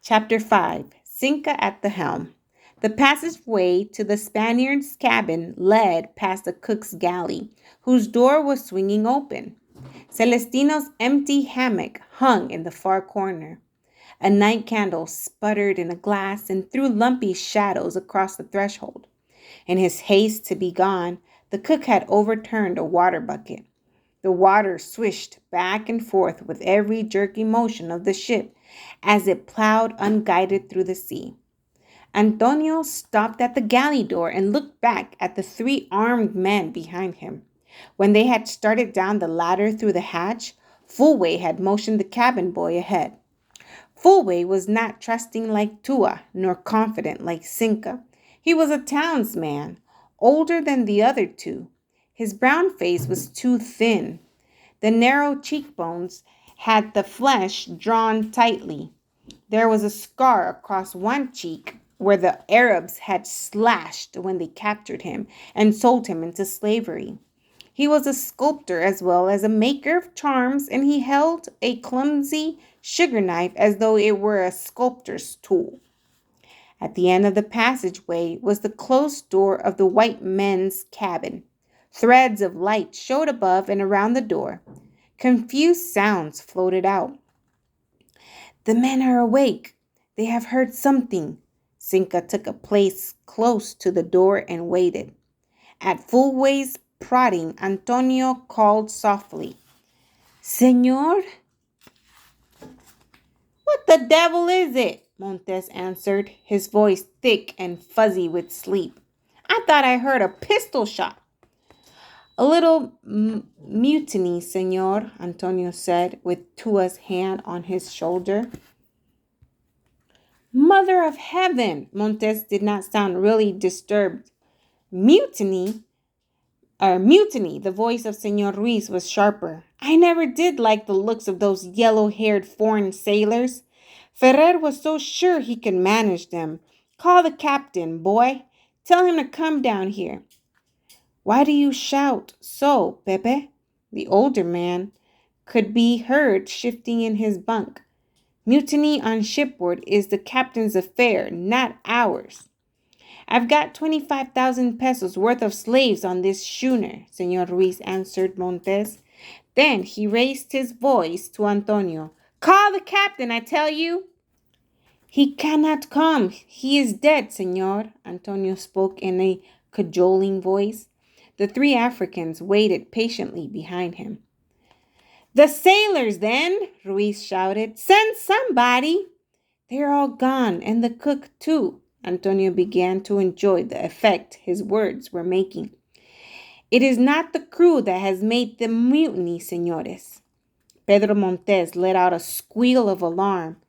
Chapter 5 Cinque at the helm. The passageway to the Spaniard's cabin led past the cook's galley, whose door was swinging open. Celestino's empty hammock hung in the far corner. A night candle sputtered in a glass and threw lumpy shadows across the threshold. In his haste to be gone, the cook had overturned a water bucket. The water swished back and forth with every jerky motion of the ship as it plowed unguided through the sea. Antonio stopped at the galley door and looked back at the three armed men behind him. When they had started down the ladder through the hatch, Fulway had motioned the cabin boy ahead. Fulway was not trusting like Tua, nor confident like Cinque. He was a townsman, older than the other two. His brown face was too thin. The narrow cheekbones had the flesh drawn tightly. There was a scar across one cheek where the Arabs had slashed when they captured him and sold him into slavery. He was a sculptor as well as a maker of charms, and he held a clumsy sugar knife as though it were a sculptor's tool. At the end of the passageway was the closed door of the white men's cabin. Threads of light showed above and around the door. Confused sounds floated out. The men are awake. They have heard something. Cinque took a place close to the door and waited. At Fulway's prodding, Antonio called softly, "Señor?" "What the devil is it?" Montes answered, his voice thick and fuzzy with sleep. "I thought I heard a pistol shot." "A little mutiny, señor," Antonio said, with Tua's hand on his shoulder. "Mother of heaven!" Montes did not sound really disturbed. Mutiny? The voice of Señor Ruiz was sharper. "I never did like the looks of those yellow-haired foreign sailors. Ferrer was so sure he could manage them. Call the captain, boy. Tell him to come down here." "Why do you shout so, Pepe?" The older man could be heard shifting in his bunk. "Mutiny on shipboard is the captain's affair, not ours." "I've got 25,000 pesos worth of slaves on this schooner," Señor Ruiz answered Montes. Then he raised his voice to Antonio. "Call the captain, I tell you." "He cannot come. He is dead, señor," Antonio spoke in a cajoling voice. The three Africans waited patiently behind him. "The sailors, then," Ruiz shouted. "Send somebody." "They're all gone, and the cook, too." Antonio began to enjoy the effect his words were making. "It is not the crew that has made the mutiny, señores." Pedro Montes let out a squeal of alarm.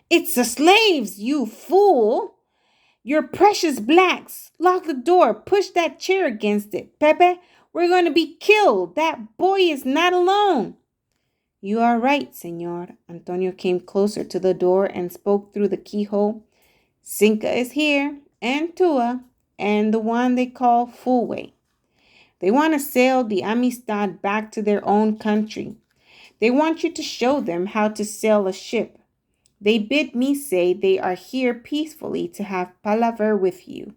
"It's the slaves, you fool! Your precious blacks! Lock the door. Push that chair against it. Pepe, we're going to be killed. That boy is not alone." "You are right, señor." Antonio came closer to the door and spoke through the keyhole. "Cinque is here, and Tua, and the one they call Fulway. They want to sail the Amistad back to their own country. They want you to show them how to sail a ship. They bid me say they are here peacefully to have palaver with you."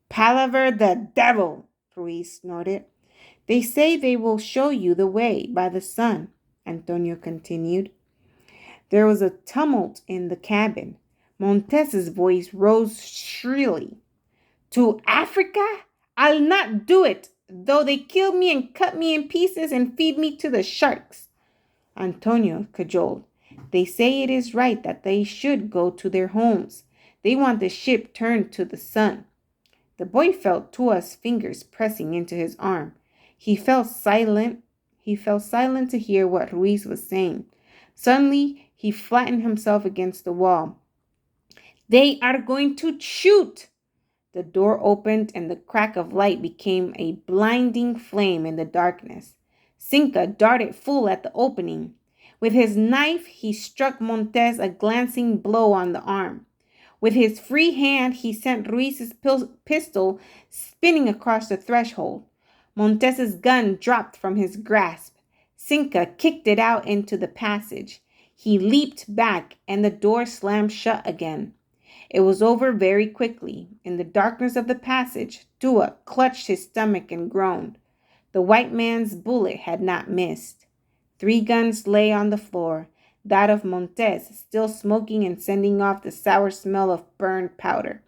"Palaver the devil!" Ruiz snorted. "They say they will show you the way by the sun," Antonio continued. There was a tumult in the cabin. Montes's voice rose shrilly. "To Africa? I'll not do it, though they kill me and cut me in pieces and feed me to the sharks." Antonio cajoled. "They say it is right that they should go to their homes. They want the ship turned to the sun." The boy felt Tua's fingers pressing into his arm. He fell silent to hear what Ruiz was saying. Suddenly, he flattened himself against the wall. "They are going to shoot!" The door opened and the crack of light became a blinding flame in the darkness. Cinque darted full at the opening. With his knife, he struck Montes a glancing blow on the arm. With his free hand, he sent Ruiz's pistol spinning across the threshold. Montes's gun dropped from his grasp. Cinque kicked it out into the passage. He leaped back, and the door slammed shut again. It was over very quickly. In the darkness of the passage, Tua clutched his stomach and groaned. The white man's bullet had not missed. 3 guns lay on the floor, that of Montes still smoking and sending off the sour smell of burned powder.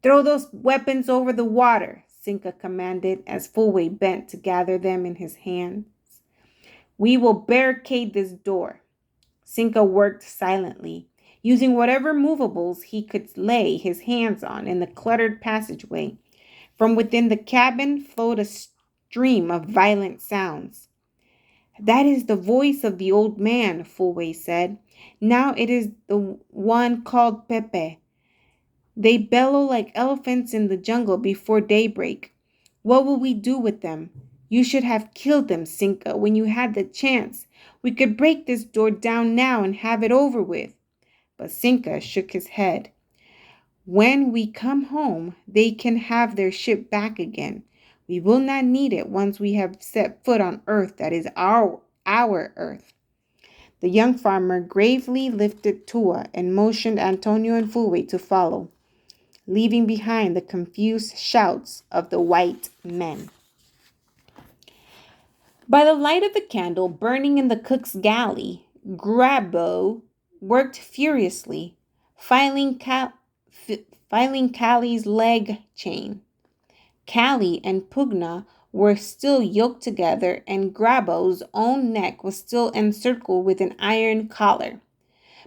"Throw those weapons over the water," Cinque commanded as Fulway bent to gather them in his hands. "We will barricade this door." Cinque worked silently, using whatever movables he could lay his hands on in the cluttered passageway. From within the cabin flowed a stream of violent sounds. "That is the voice of the old man," Fulway said. "Now it is the one called Pepe. They bellow like elephants in the jungle before daybreak. What will we do with them? You should have killed them, Cinque, when you had the chance. We could break this door down now and have it over with." But Cinque shook his head. "When we come home, they can have their ship back again. We will not need it once we have set foot on earth that is our earth." The young farmer gravely lifted Tua and motioned Antonio and Fulway to follow, leaving behind the confused shouts of the white men. By the light of the candle burning in the cook's galley, Grabo worked furiously, filing Callie's leg chain. Callie and Pugna were still yoked together, and Grabo's own neck was still encircled with an iron collar.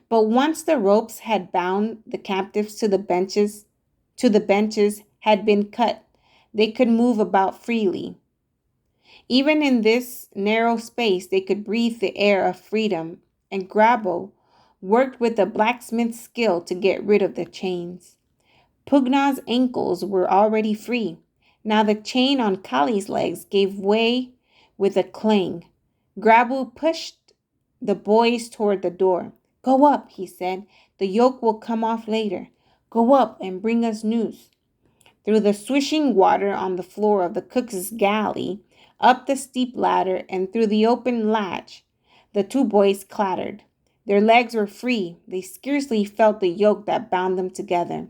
But once the ropes had bound the captives to the benches had been cut, they could move about freely. Even in this narrow space, they could breathe the air of freedom, and Grabo worked with a blacksmith's skill to get rid of the chains. Pugna's ankles were already free. Now the chain on Kali's legs gave way with a clang. Grabo pushed the boys toward the door. "Go up," he said. "The yoke will come off later. Go up and bring us news." Through the swishing water on the floor of the cook's galley, up the steep ladder, and through the open latch, the 2 boys clattered. Their legs were free. They scarcely felt the yoke that bound them together.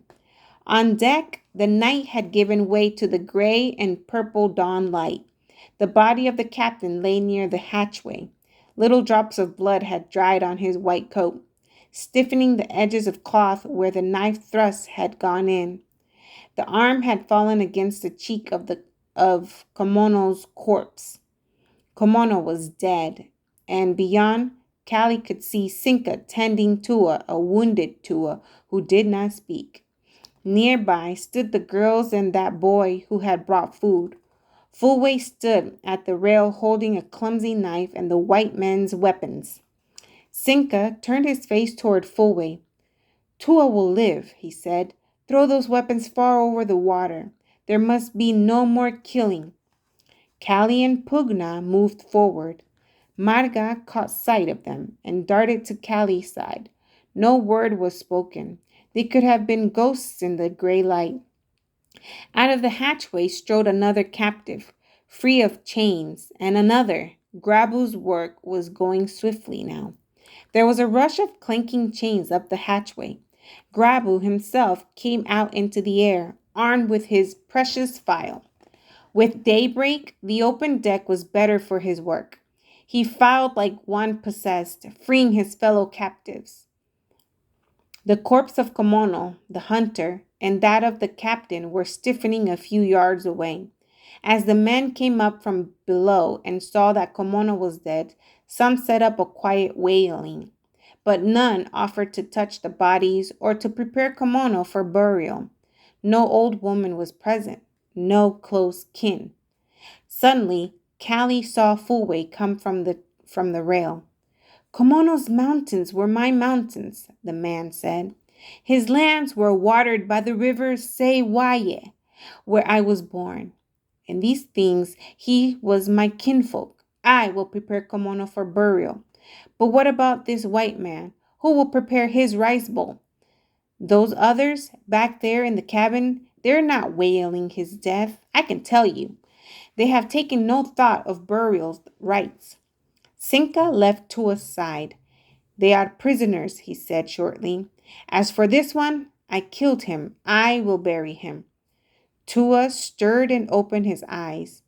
On deck, the night had given way to the gray and purple dawn light. The body of the captain lay near the hatchway. Little drops of blood had dried on his white coat, stiffening the edges of cloth where the knife thrust had gone in. The arm had fallen against the cheek of Komono's corpse. Komono was dead, and beyond, Callie could see Cinque tending Tua, a wounded Tua who did not speak. Nearby stood the girls and that boy who had brought food. Fulway stood at the rail holding a clumsy knife and the white men's weapons. Cinque turned his face toward Fulway. "Tua will live," he said. "Throw those weapons far over the water. There must be no more killing." Callie and Pugna moved forward. Marga caught sight of them and darted to Callie's side. No word was spoken. They could have been ghosts in the gray light. Out of the hatchway strode another captive, free of chains, and another. Grabu's work was going swiftly now. There was a rush of clanking chains up the hatchway. Grabu himself came out into the air, armed with his precious file. With daybreak, the open deck was better for his work. He filed like one possessed, freeing his fellow captives. The corpse of Komono, the hunter, and that of the captain were stiffening a few yards away. As the men came up from below and saw that Komono was dead, some set up a quiet wailing, but none offered to touch the bodies or to prepare Komono for burial. No old woman was present, no close kin. Suddenly, Callie saw Fulway come from the rail. "Komono's mountains were my mountains," the man said. "His lands were watered by the river Sewaye, where I was born. In these things he was my kinfolk. I will prepare Komono for burial. But what about this white man? Who will prepare his rice bowl? Those others back there in the cabin, they're not wailing his death, I can tell you. They have taken no thought of burial rites." Cinque left Tua's side. They are prisoners, he said shortly. As for this one, I killed him. I will bury him. Tua stirred and opened his eyes.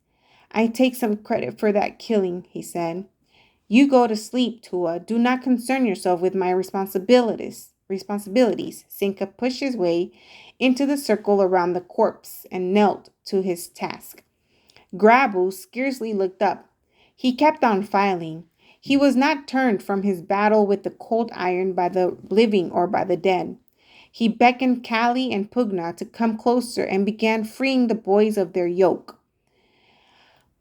I take some credit for that killing, he said. You go to sleep, Tua. Do not concern yourself with my responsibilities. Cinque pushed his way into the circle around the corpse and knelt to his task. Grabu scarcely looked up. He kept on filing. He was not turned from his battle with the cold iron by the living or by the dead. He beckoned Kali and Pugna to come closer and began freeing the boys of their yoke.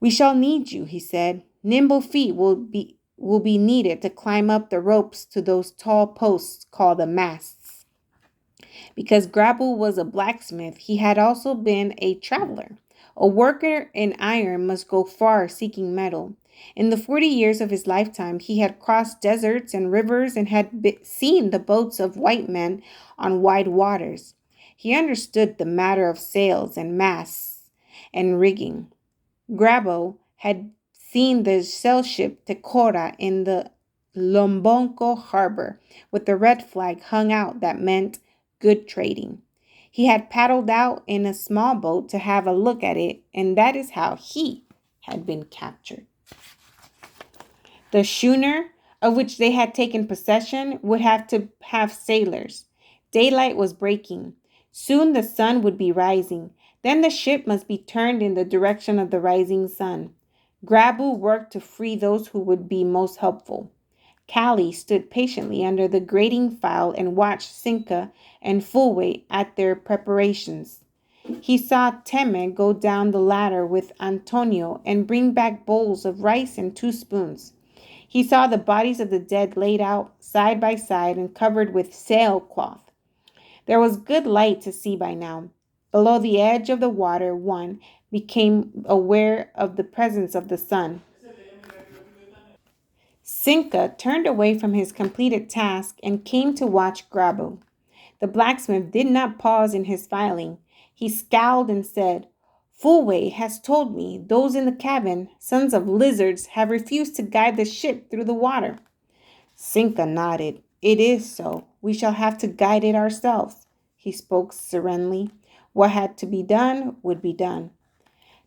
We shall need you, he said. Nimble feet will be needed to climb up the ropes to those tall posts called the masts. Because Grabu was a blacksmith, he had also been a traveler. A worker in iron must go far seeking metal. In the 40 years of his lifetime, he had crossed deserts and rivers and had seen the boats of white men on wide waters. He understood the matter of sails and masts and rigging. Grabo had seen the sail ship Tecora in the Lombonco harbor with the red flag hung out that meant good trading. He had paddled out in a small boat to have a look at it, and that is how he had been captured. The schooner, of which they had taken possession, would have to have sailors. Daylight was breaking. Soon the sun would be rising. Then the ship must be turned in the direction of the rising sun. Grabu worked to free those who would be most helpful. Kali stood patiently under the grating file and watched Cinque and Fulwe at their preparations. He saw Teme go down the ladder with Antonio and bring back bowls of rice and 2 spoons. He saw the bodies of the dead laid out side by side and covered with sailcloth. There was good light to see by now. Below the edge of the water, one became aware of the presence of the sun. Cinque turned away from his completed task and came to watch Grabu. The blacksmith did not pause in his filing. He scowled and said, Fulwe has told me those in the cabin, sons of lizards, have refused to guide the ship through the water. Cinque nodded. It is so. We shall have to guide it ourselves. He spoke serenely. What had to be done would be done.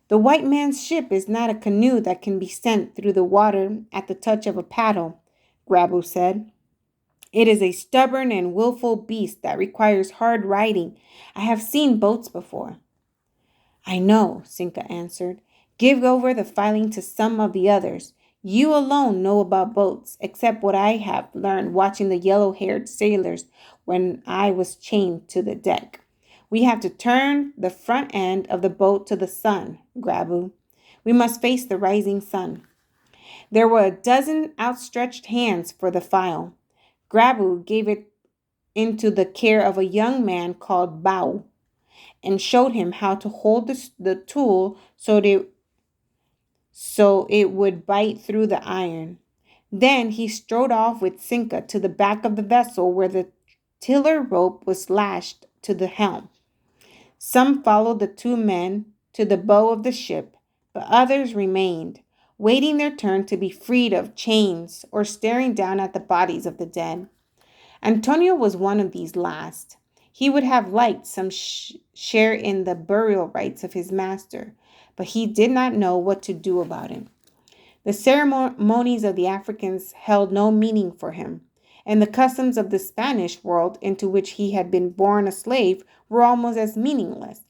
The white man's ship is not a canoe that can be sent through the water at the touch of a paddle, Grabu said. It is a stubborn and willful beast that requires hard riding. I have seen boats before. I know, Cinque answered. Give over the filing to some of the others. You alone know about boats, except what I have learned watching the yellow-haired sailors when I was chained to the deck. We have to turn the front end of the boat to the sun, Grabu. We must face the rising sun. There were a dozen outstretched hands for the file. Grabu gave it into the care of a young man called Bao and showed him how to hold the tool so it would bite through the iron. Then he strode off with Cinque to the back of the vessel where the tiller rope was lashed to the helm. Some followed the 2 men to the bow of the ship, but others remained, waiting their turn to be freed of chains or staring down at the bodies of the dead. Antonio was one of these last. He would have liked some share in the burial rites of his master, but he did not know what to do about it. The ceremonies of the Africans held no meaning for him, and the customs of the Spanish world into which he had been born a slave were almost as meaningless.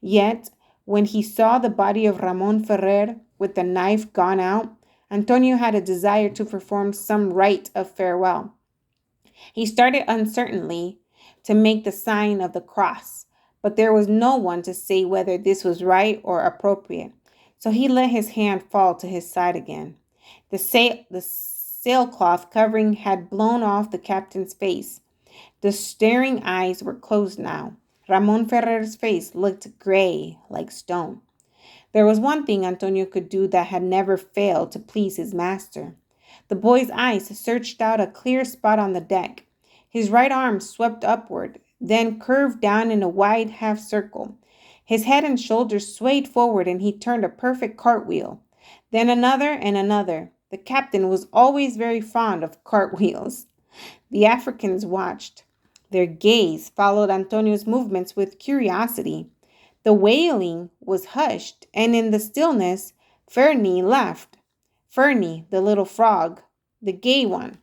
Yet, when he saw the body of Ramon Ferrer with the knife gone out, Antonio had a desire to perform some rite of farewell. He started uncertainly to make the sign of the cross, but there was no one to say whether this was right or appropriate. So he let his hand fall to his side again. The sailcloth covering had blown off the captain's face. The staring eyes were closed now. Ramon Ferrer's face looked gray like stone. There was one thing Antonio could do that had never failed to please his master. The boy's eyes searched out a clear spot on the deck. His right arm swept upward, then curved down in a wide half circle. His head and shoulders swayed forward and he turned a perfect cartwheel. Then another and another. The captain was always very fond of cartwheels. The Africans watched. Their gaze followed Antonio's movements with curiosity. The wailing was hushed, and in the stillness, Fernie laughed. Fernie, the little frog, the gay one.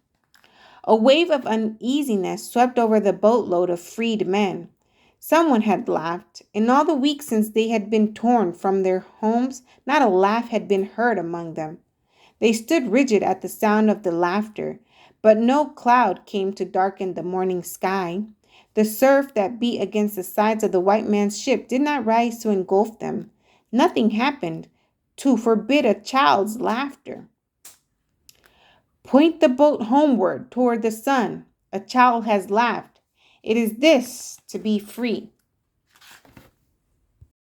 A wave of uneasiness swept over the boatload of freed men. Someone had laughed. In all the weeks since they had been torn from their homes, not a laugh had been heard among them. They stood rigid at the sound of the laughter, but no cloud came to darken the morning sky. The surf that beat against the sides of the white man's ship did not rise to engulf them. Nothing happened to forbid a child's laughter. Point the boat homeward toward the sun. A child has laughed. It is this to be free.